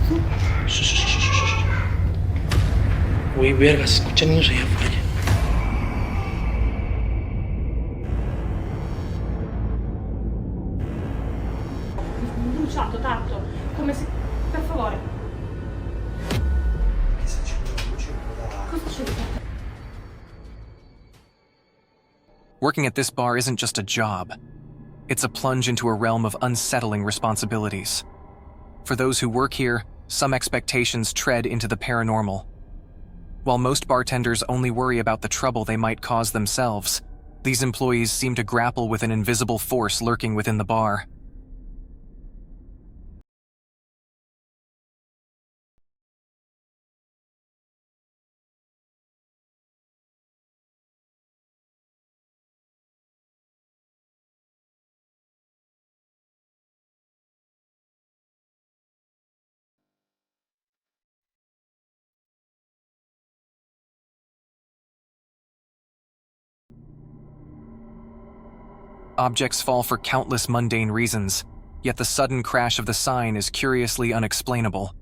Shh, shh, shh, shh, shh. Uy, verga, se escuchan niños allá afuera. Bruciato tanto, come se... Per favore. Che si accende la luce un po' da... Cosa c'è? Working at this bar isn't just a job. It's a plunge into a realm of unsettling responsibilities. For those who work here, some expectations tread into the paranormal. While most bartenders only worry about the trouble they might cause themselves, these employees seem to grapple with an invisible force lurking within the bar. Objects fall for countless mundane reasons, yet the sudden crash of the sign is curiously unexplainable.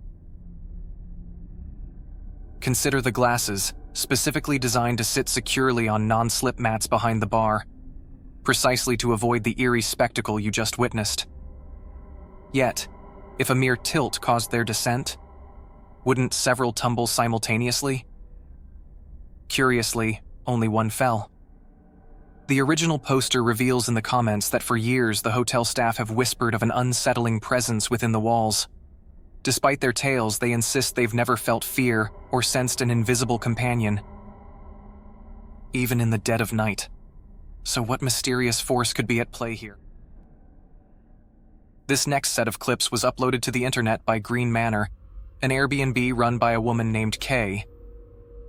Consider the glasses, specifically designed to sit securely on non-slip mats behind the bar, precisely to avoid the eerie spectacle you just witnessed. Yet, if a mere tilt caused their descent, wouldn't several tumble simultaneously? Curiously, only one fell. The original poster reveals in the comments that for years the hotel staff have whispered of an unsettling presence within the walls. Despite their tales, they insist they've never felt fear or sensed an invisible companion, even in the dead of night. So what mysterious force could be at play here? This next set of clips was uploaded to the internet by Green Manor, an Airbnb run by a woman named Kay.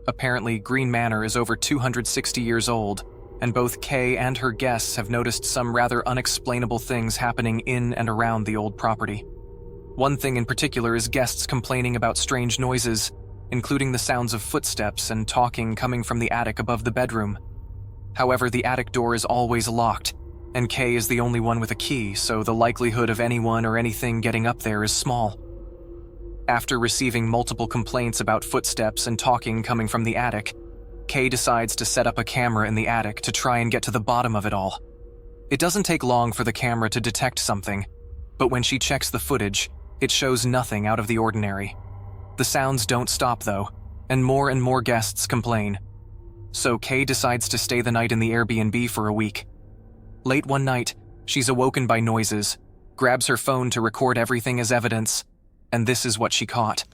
Apparently, Green Manor is over 260 years old, and both Kay and her guests have noticed some rather unexplainable things happening in and around the old property. One thing in particular is guests complaining about strange noises, including the sounds of footsteps and talking coming from the attic above the bedroom. However, the attic door is always locked, and Kay is the only one with a key, so the likelihood of anyone or anything getting up there is small. After receiving multiple complaints about footsteps and talking coming from the attic, Kay decides to set up a camera in the attic to try and get to the bottom of it all. It doesn't take long for the camera to detect something, but when she checks the footage, it shows nothing out of the ordinary. The sounds don't stop though, and more guests complain. So Kay decides to stay the night in the Airbnb for a week. Late one night, she's awoken by noises, grabs her phone to record everything as evidence, and this is what she caught.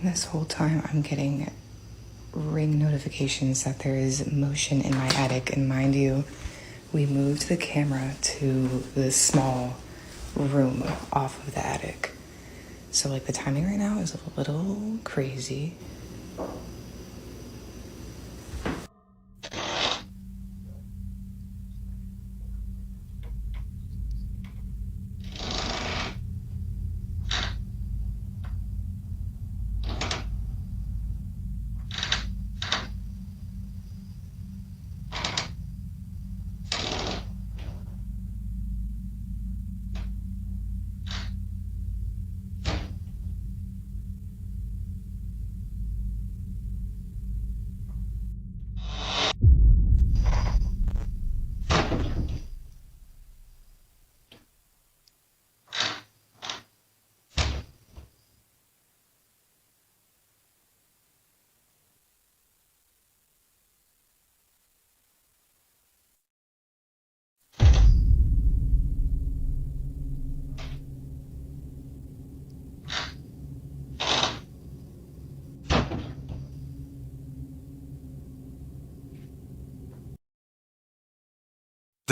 And this whole time I'm getting ring notifications that there is motion in my attic. And mind you, we moved the camera to this small room off of the attic. So like the timing right now is a little crazy.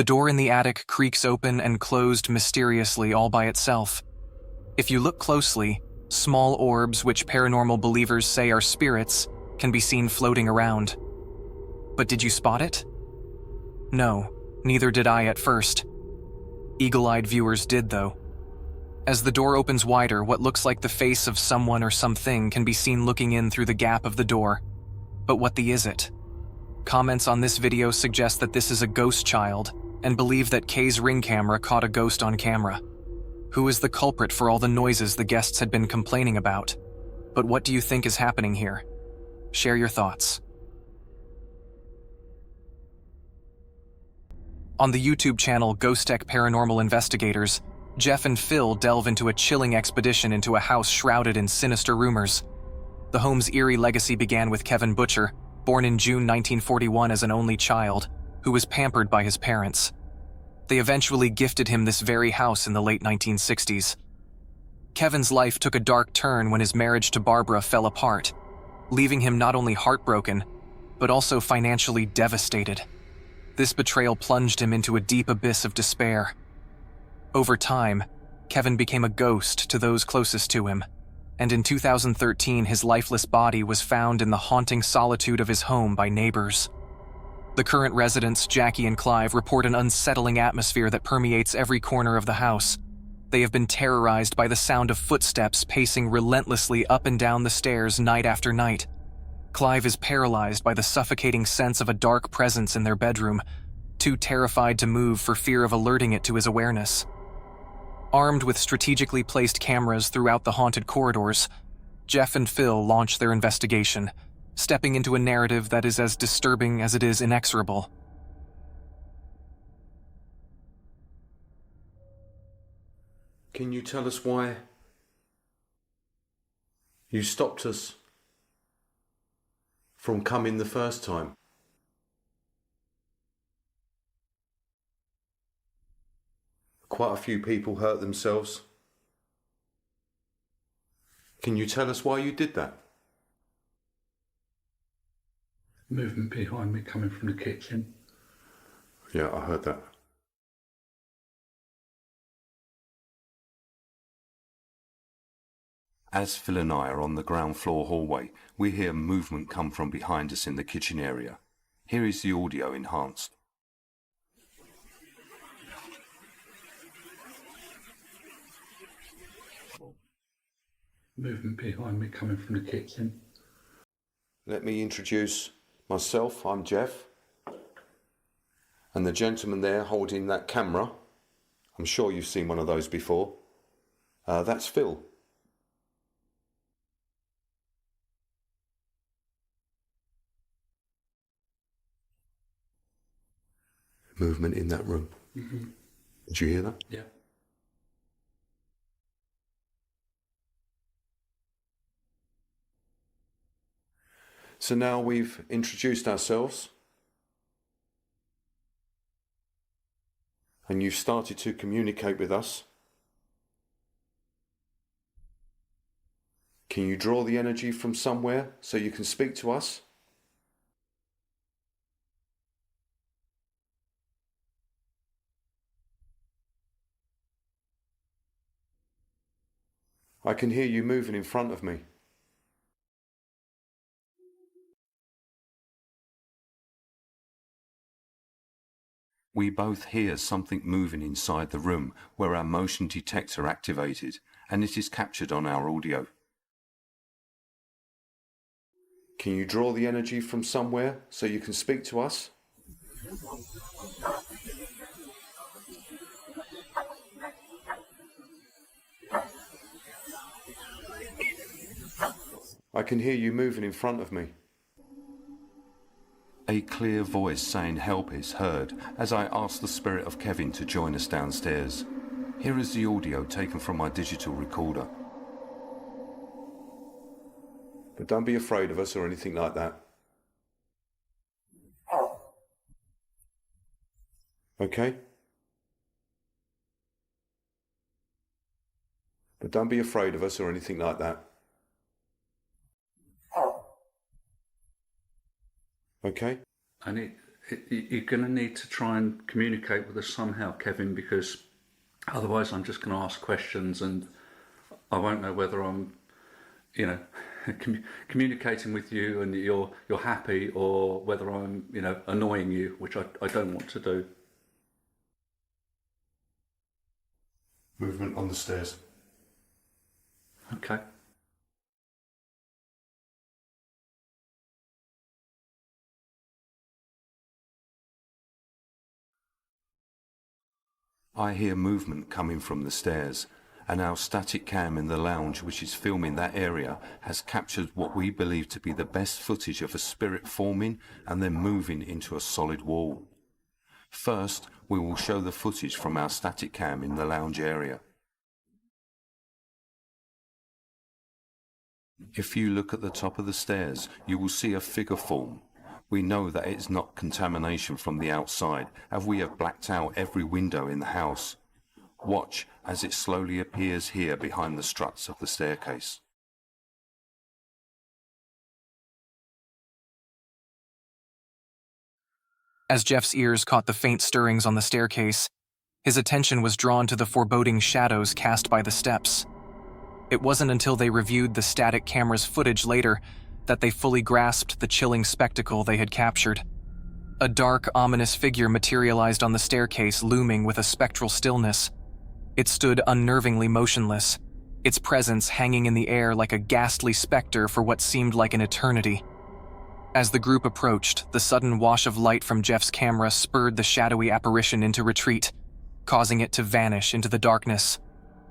The door in the attic creaks open and closed mysteriously all by itself. If you look closely, small orbs, which paranormal believers say are spirits, can be seen floating around. But did you spot it? No, neither did I at first. Eagle-eyed viewers did, though. As the door opens wider, what looks like the face of someone or something can be seen looking in through the gap of the door. But what is it? Comments on this video suggest that this is a ghost child and believe that Kay's Ring camera caught a ghost on camera. Who is the culprit for all the noises the guests had been complaining about? But what do you think is happening here? Share your thoughts. On the YouTube channel Ghost Tech Paranormal Investigators, Jeff and Phil delve into a chilling expedition into a house shrouded in sinister rumors. The home's eerie legacy began with Kevin Butcher, born in June 1941 as an only child, who was pampered by his parents. They eventually gifted him this very house in the late 1960s. Kevin's life took a dark turn when his marriage to Barbara fell apart, leaving him not only heartbroken, but also financially devastated. This betrayal plunged him into a deep abyss of despair. Over time, Kevin became a ghost to those closest to him, and in 2013 his lifeless body was found in the haunting solitude of his home by neighbors. The current residents, Jackie and Clive, report an unsettling atmosphere that permeates every corner of the house. They have been terrorized by the sound of footsteps pacing relentlessly up and down the stairs night after night. Clive is paralyzed by the suffocating sense of a dark presence in their bedroom, too terrified to move for fear of alerting it to his awareness. Armed with strategically placed cameras throughout the haunted corridors, Jeff and Phil launch their investigation, stepping into a narrative that is as disturbing as it is inexorable. Can you tell us why you stopped us from coming the first time? Quite a few people hurt themselves. Can you tell us why you did that? Movement behind me coming from the kitchen. Yeah, I heard that. As Phil and I are on the ground floor hallway, we hear movement come from behind us in the kitchen area. Here is the audio enhanced. Movement behind me coming from the kitchen. Let me introduce myself. I'm Jeff. And the gentleman there holding that camera, I'm sure you've seen one of those before, that's Phil. Movement in that room. Mm-hmm. Did you hear that? Yeah. So now we've introduced ourselves and you've started to communicate with us. Can you draw the energy from somewhere so you can speak to us? I can hear you moving in front of me. We both hear something moving inside the room where our motion detector activated, and it is captured on our audio. Can you draw the energy from somewhere so you can speak to us? I can hear you moving in front of me. A clear voice saying help is heard as I ask the spirit of Kevin to join us downstairs. Here is the audio taken from my digital recorder. But don't be afraid of us or anything like that. Okay? But don't be afraid of us or anything like that. Okay? And You're going to need to try and communicate with us somehow, Kevin, because otherwise I'm just going to ask questions and I won't know whether I'm, you know, communicating with you and you're happy, or whether I'm, you know, annoying you, which I don't want to do. Movement on the stairs. Okay. I hear movement coming from the stairs, and our static cam in the lounge, which is filming that area, has captured what we believe to be the best footage of a spirit forming and then moving into a solid wall. First, we will show the footage from our static cam in the lounge area. If you look at the top of the stairs, you will see a figure form. We know that it's not contamination from the outside, as we have blacked out every window in the house. Watch as it slowly appears here behind the struts of the staircase. As Jeff's ears caught the faint stirrings on the staircase, his attention was drawn to the foreboding shadows cast by the steps. It wasn't until they reviewed the static camera's footage later that they fully grasped the chilling spectacle they had captured. A dark, ominous figure materialized on the staircase, looming with a spectral stillness. It stood unnervingly motionless, its presence hanging in the air like a ghastly specter for what seemed like an eternity. As the group approached, the sudden wash of light from Jeff's camera spurred the shadowy apparition into retreat, causing it to vanish into the darkness,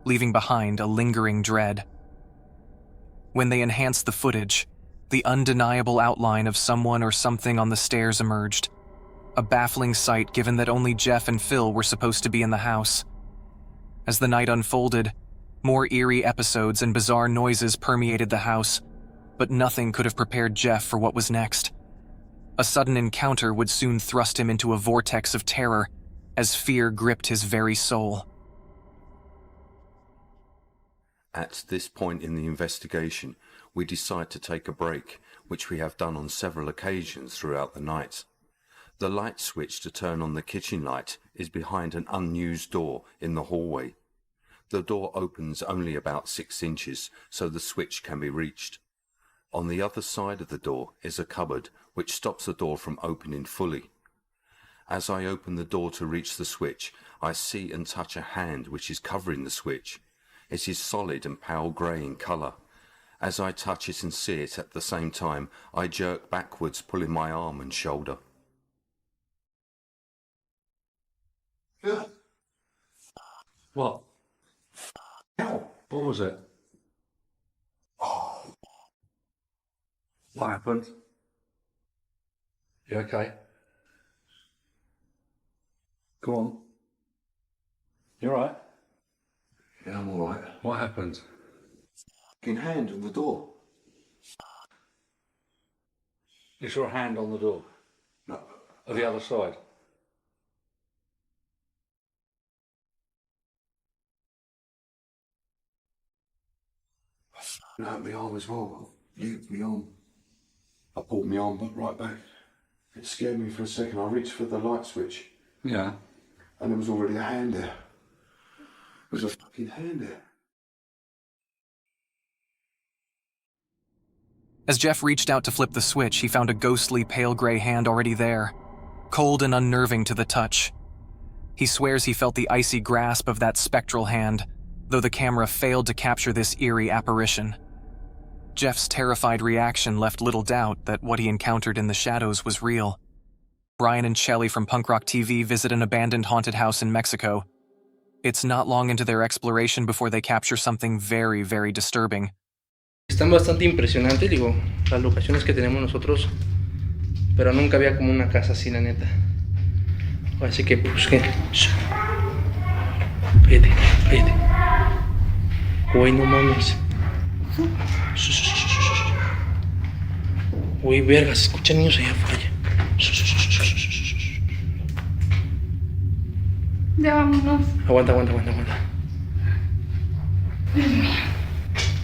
leaving behind a lingering dread. When they enhanced the footage, the undeniable outline of someone or something on the stairs emerged. A baffling sight given that only Jeff and Phil were supposed to be in the house. As the night unfolded, more eerie episodes and bizarre noises permeated the house, but nothing could have prepared Jeff for what was next. A sudden encounter would soon thrust him into a vortex of terror, as fear gripped his very soul. At this point in the investigation, we decide to take a break, which we have done on several occasions throughout the night. The light switch to turn on the kitchen light is behind an unused door in the hallway. The door opens only about 6 inches, so the switch can be reached. On the other side of the door is a cupboard, which stops the door from opening fully. As I open the door to reach the switch, I see and touch a hand which is covering the switch. It is solid and pale grey in colour. As I touch it and see it at the same time, I jerk backwards, pulling my arm and shoulder. What? What was it? What happened? You okay? Go on. You alright? Yeah, I'm alright. What happened? Fucking hand on the door. You saw a hand on the door? No. Of the other side? No, my arm as well. Yanked my arm. I pulled my arm right back. It scared me for a second. I reached for the light switch. Yeah. And there was already a hand there. There was a fucking hand there. As Jeff reached out to flip the switch, he found a ghostly pale gray hand already there, cold and unnerving to the touch. He swears he felt the icy grasp of that spectral hand, though the camera failed to capture this eerie apparition. Jeff's terrified reaction left little doubt that what he encountered in the shadows was real. Brian and Shelley from Punk Rock TV visit an abandoned haunted house in Mexico. It's not long into their exploration before they capture something very, very disturbing. Están bastante impresionantes, digo, las locaciones que tenemos nosotros, pero nunca había como una casa así, la neta. Así que, pues, que... Cállate, cállate. Güey, no mames. Güey, vergas, escuchan niños allá afuera. Ya vámonos. Aguanta.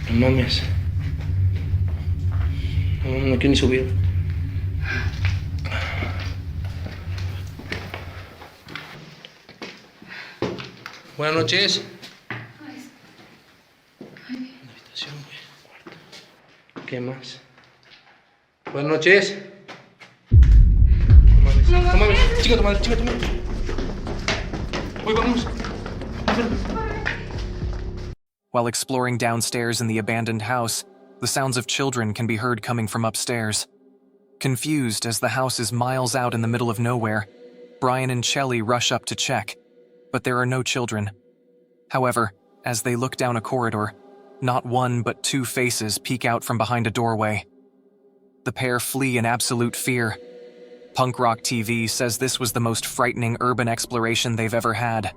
No mames. No quiero ni subir. Buenas noches. Una habitación, güey. Cuarto. ¿Qué más? Buenas noches. No mames. No mames. Chica tu madre, chica tu madre. Uy, vamos. While exploring downstairs in the abandoned house, the sounds of children can be heard coming from upstairs. Confused as the house is miles out in the middle of nowhere, Brian and Shelley rush up to check, but there are no children. However, as they look down a corridor, not one but two faces peek out from behind a doorway. The pair flee in absolute fear. Punk Rock TV says this was the most frightening urban exploration they've ever had.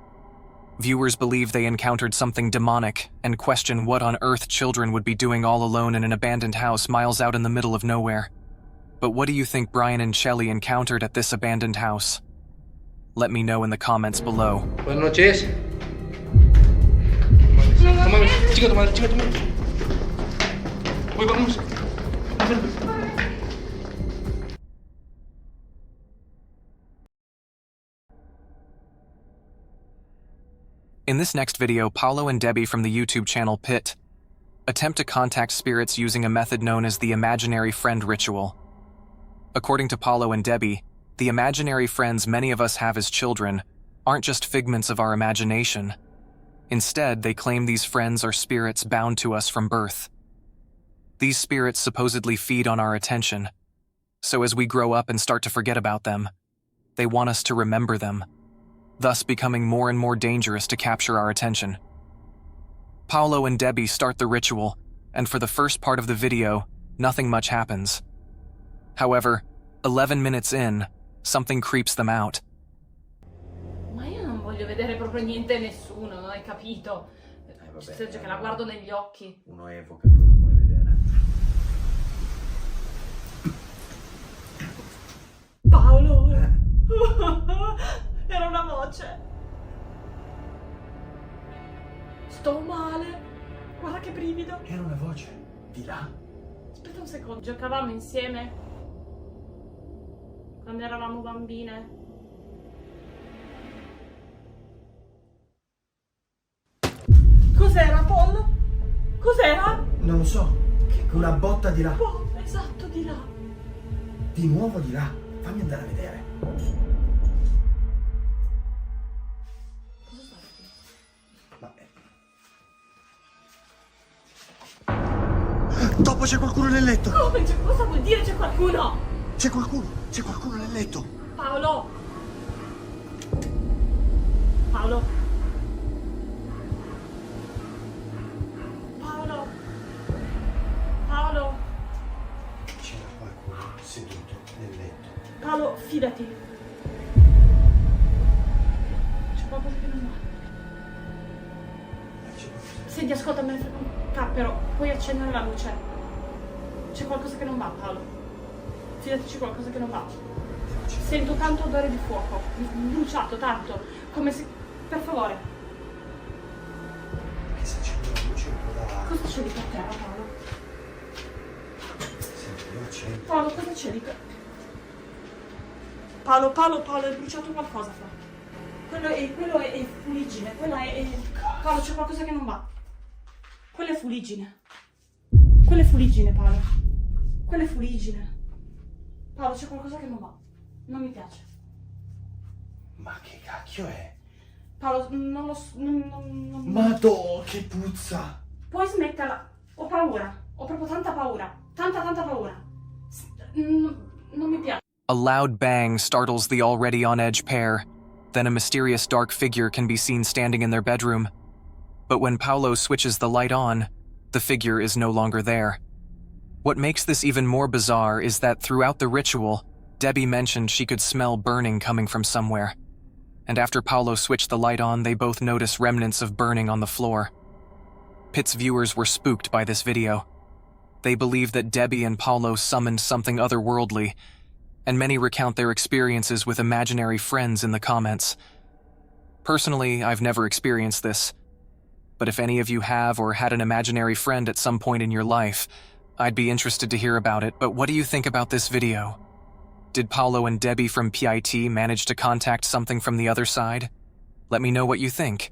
Viewers believe they encountered something demonic and question what on earth children would be doing all alone in an abandoned house miles out in the middle of nowhere. But what do you think Brian and Shelley encountered at this abandoned house? Let me know in the comments below. Buenas noches. No mames. Chica tu madre, chica tu madre. Uy, vamos. In this next video, Paulo and Debbie from the YouTube channel Pit attempt to contact spirits using a method known as the imaginary friend ritual. According to Paulo and Debbie, the imaginary friends many of us have as children aren't just figments of our imagination. Instead, they claim these friends are spirits bound to us from birth. These spirits supposedly feed on our attention, so as we grow up and start to forget about them, they want us to remember them, thus becoming more and more dangerous to capture our attention. Paulo and Debbie start the ritual, and for the first part of the video, nothing much happens. However, 11 minutes in, something creeps them out. Ma io non voglio vedere proprio niente e nessuno, non hai capito? Vabbè, Cioè, che la guardo negli occhi. Uno evoca e poi non vuole vedere. Paolo! Era una voce. Sto male. Guarda che brivido. Era una voce. Di là. Aspetta un secondo. Giocavamo insieme quando eravamo bambine. Cos'era, Paul? Cos'era? Non lo so. Una botta di là. Oh, esatto, di là. Di nuovo di là. Fammi andare a vedere. Cosa sta qui? Ma dopo c'è qualcuno nel letto. Come? Cosa vuol dire c'è qualcuno? C'è qualcuno nel letto. Paolo! Paolo! Paolo! Paolo! C'era qualcuno seduto nel letto. Paolo, fidati. C'è qualcosa che non va. Senti, ascolta, me ne frega un cappero. Puoi accendere la luce. C'è qualcosa che non va, Paolo. Fidati, c'è qualcosa che non va. Sento tanto odore di fuoco. Bruciato, tanto. Come se... Per favore. Che se accendo la luce un po' da... Cosa c'è di per terra, Paolo? Senti, io accendo. Paolo, cosa c'è di per... Paolo, è bruciato qualcosa qua. Quello è fuliggine. Paolo, c'è qualcosa che non va. Quello è fuliggine. Quello è fuliggine, Paolo. Quello è fuliggine. Paolo, c'è qualcosa che non va. Non mi piace. Ma che cacchio è? Paolo, non lo so. Non... Madò, che puzza! Puoi smetterla? Ho paura. Ho proprio tanta paura. Tanta paura. Non mi piace. A loud bang startles the already on edge pair. Then a mysterious dark figure can be seen standing in their bedroom. But when Paulo switches the light on, the figure is no longer there. What makes this even more bizarre is that throughout the ritual, Debbie mentioned she could smell burning coming from somewhere. And after Paulo switched the light on, they both notice remnants of burning on the floor. Pitt's viewers were spooked by this video. They believe that Debbie and Paulo summoned something otherworldly, and many recount their experiences with imaginary friends in the comments. Personally, I've never experienced this. But if any of you have or had an imaginary friend at some point in your life, I'd be interested to hear about it. But what do you think about this video? Did Paulo and Debbie from PIT manage to contact something from the other side? Let me know what you think.